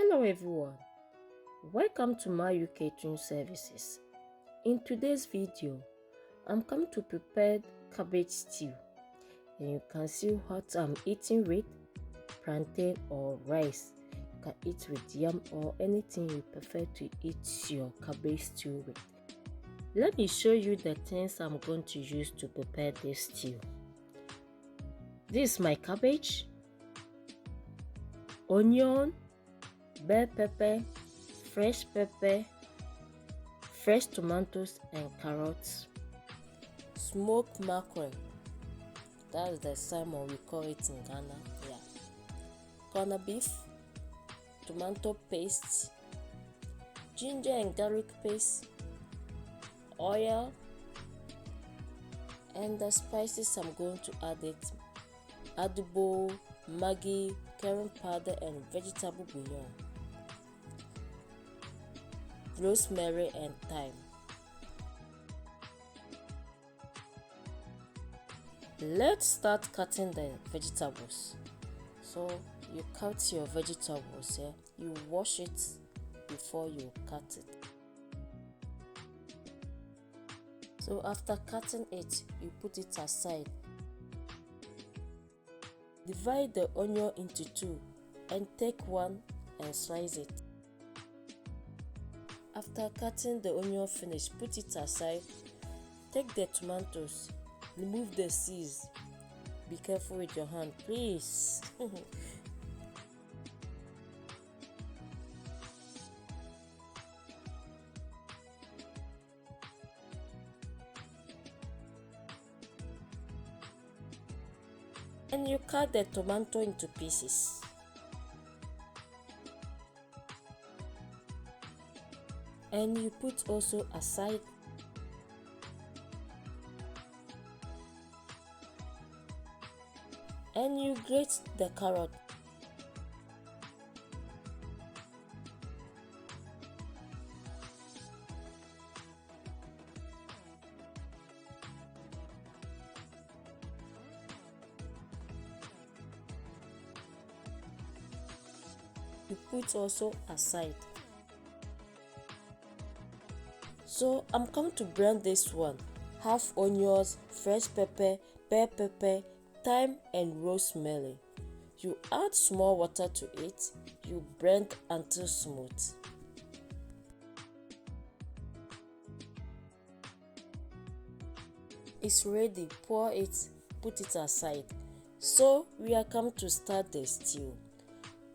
Hello everyone, welcome to my catering services. In today's video, I'm coming to prepare cabbage stew, and you can see what I'm eating with: plantain or rice. You can eat with yam or anything you prefer to eat your cabbage stew with. Let me show you the things I'm going to use to prepare this stew. This is my cabbage, onion, bell pepper, fresh tomatoes and carrots, smoked mackerel, that's the salmon we call it in Ghana, corned beef, tomato paste, ginger and garlic paste, oil, and the spices I'm going to add it: Adobo, Maggi, curry powder and vegetable bouillon, rosemary and thyme. Let's start cutting the vegetables. So you cut your vegetables, you wash it before you cut it. So after cutting it, you put it aside. Divide the onion into two and take one and slice it. After cutting the onion finish, put it aside. Take the tomatoes, remove the seeds. Be careful with your hand, please. And you cut the tomato into pieces. And you put also aside. And you grate the carrot. You put also aside. So I'm coming to blend this one: half onions, fresh pepper, bell pepper, thyme and rosemary. You add small water to it. You blend until smooth. It's ready. Pour it, put it aside. So we are come to start the stew.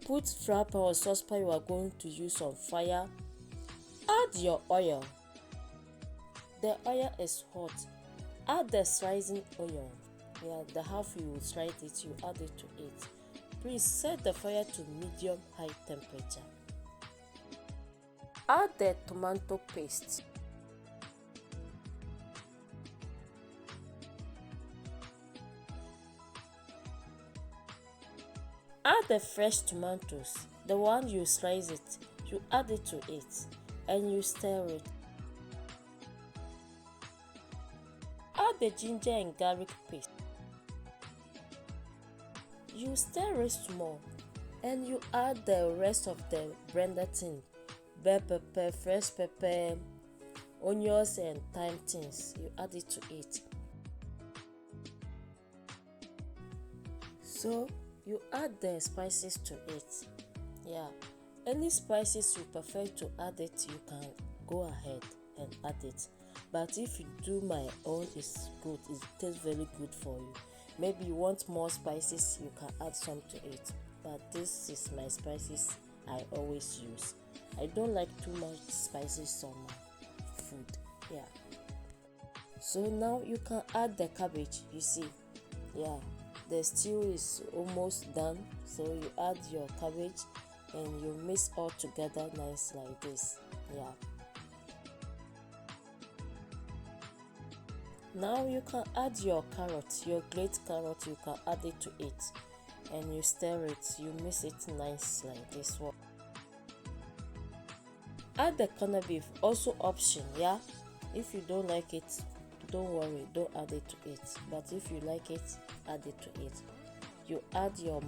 Put fry pan or saucepan you are going to use on fire. Add your oil. The oil is hot. Add the slicing onion. The half you will slice it, you add it to it. Please set the fire to medium-high temperature. Add the tomato paste. Add the fresh tomatoes, the one you slice it. You add it to it and you stir it. Add the ginger and garlic paste. You stir it small and you add the rest of the blended thing: bell pepper, fresh pepper, onions and thyme things. You add it to it. So you add the spices to it. Any spices you prefer to add it, you can go ahead and add it. But if you do my own, it's good. It tastes very good for you. Maybe you want more spices, you can add some to it. But this is my spices I always use. I don't like too much spices on my food. So now you can add the cabbage. You see, the stew is almost done. So you add your cabbage and you mix all together nice like this. Now you can add your carrot, your grated carrot. You can add it to it and you stir it. You mix it nice like this one. Add the corned beef, also option. If you don't like it, don't worry, don't add it to it. But if you like it, add it to it. You add your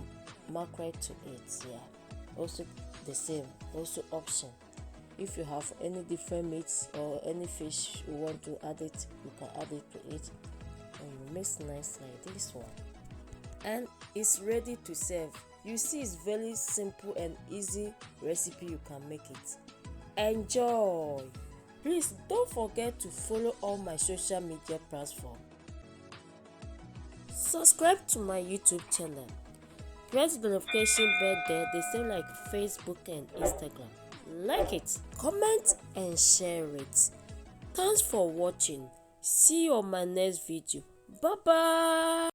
mackerel to it. Also the same, also option. If you have any different meats or any fish you want to add it, you can add it to it, and you mix nice like this one, and it's ready to serve. You see, it's very simple and easy recipe. You can make it. Enjoy. Please don't forget to follow all my social media platforms. Subscribe to my YouTube channel. Press the notification bell there, the same like Facebook and Instagram. Like it, comment and share it. Thanks for watching. See you on my next video. Bye bye.